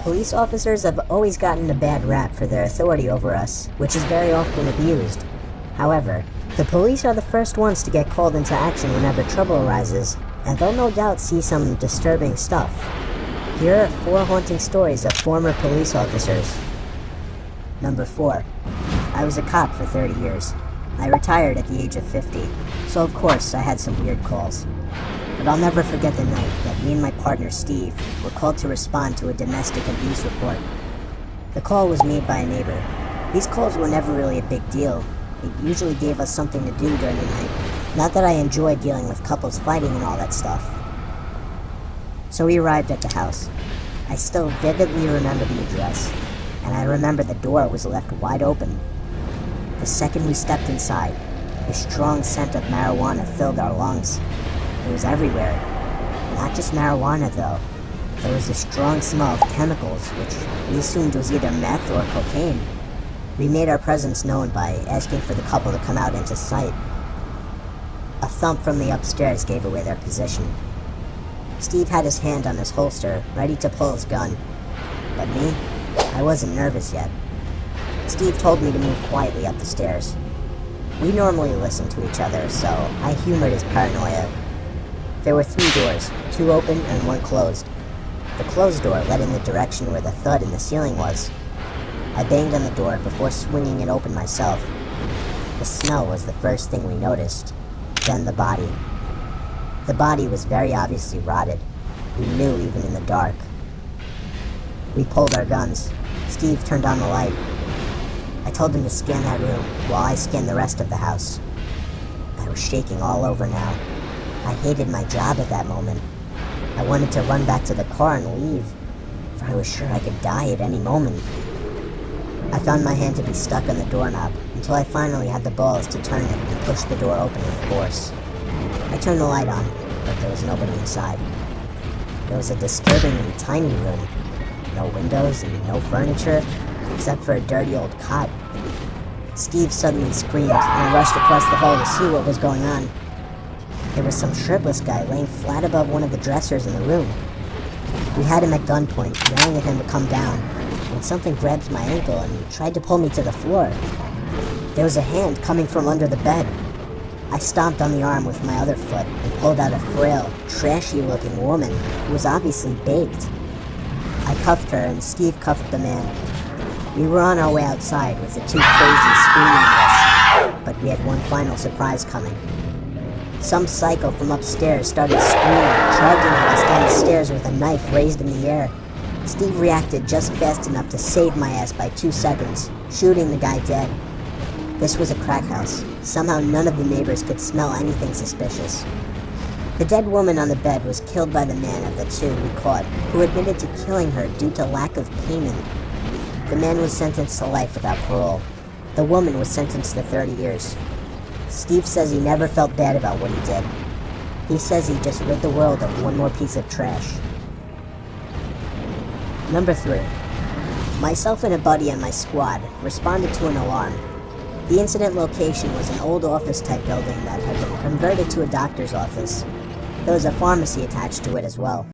Police officers have always gotten a bad rap for their authority over us, which is very often abused. However, the police are the first ones to get called into action whenever trouble arises, and they'll no doubt see some disturbing stuff. Here are 4 haunting stories of former police officers. Number 4. I was a cop for 30 years. I retired at the age of 50, so of course I had some weird calls. But I'll never forget the night that me and my partner Steve were called to respond to a domestic abuse report. The call was made by a neighbor. These calls were never really a big deal. It usually gave us something to do during the night. Not that I enjoyed dealing with couples fighting and all that stuff. So we arrived at the house. I still vividly remember the address, and I remember the door was left wide open. The second we stepped inside, the strong scent of marijuana filled our lungs. It was everywhere. Not just marijuana, though. There was a strong smell of chemicals, which we assumed was either meth or cocaine. We made our presence known by asking for the couple to come out into sight. A thump from the upstairs gave away their position. Steve had his hand on his holster, ready to pull his gun. But me? I wasn't nervous yet. Steve told me to move quietly up the stairs. We normally listen to each other, so I humored his paranoia. There were 3 doors, 2 open and 1 closed. The closed door led in the direction where the thud in the ceiling was. I banged on the door before swinging it open myself. The smell was the first thing we noticed, then the body. The body was very obviously rotted. We knew even in the dark. We pulled our guns. Steve turned on the light. I told him to scan that room while I scanned the rest of the house. I was shaking all over now. I hated my job at that moment. I wanted to run back to the car and leave, for I was sure I could die at any moment. I found my hand to be stuck on the doorknob until I finally had the balls to turn it and push the door open with force. I turned the light on, but there was nobody inside. It was a disturbingly tiny room. No windows and no furniture, except for a dirty old cot. Steve suddenly screamed, and I rushed across the hall to see what was going on. There was some shirtless guy laying flat above one of the dressers in the room. We had him at gunpoint, yelling at him to come down, when something grabbed my ankle and tried to pull me to the floor. There was a hand coming from under the bed. I stomped on the arm with my other foot and pulled out a frail, trashy-looking woman who was obviously baked. I cuffed her and Steve cuffed the man. We were on our way outside with the 2 crazies screaming at us, but we had one final surprise coming. Some psycho from upstairs started screaming, charging at us down the stairs with a knife raised in the air. Steve reacted just fast enough to save my ass by 2 seconds, shooting the guy dead. This was a crack house. Somehow none of the neighbors could smell anything suspicious. The dead woman on the bed was killed by the man of the 2 we caught, who admitted to killing her due to lack of payment. The man was sentenced to life without parole. The woman was sentenced to 30 years. Steve says he never felt bad about what he did. He says he just rid the world of one more piece of trash. Number 3. Myself and a buddy on my squad responded to an alarm. The incident location was an old office-type building that had been converted to a doctor's office. There was a pharmacy attached to it as well.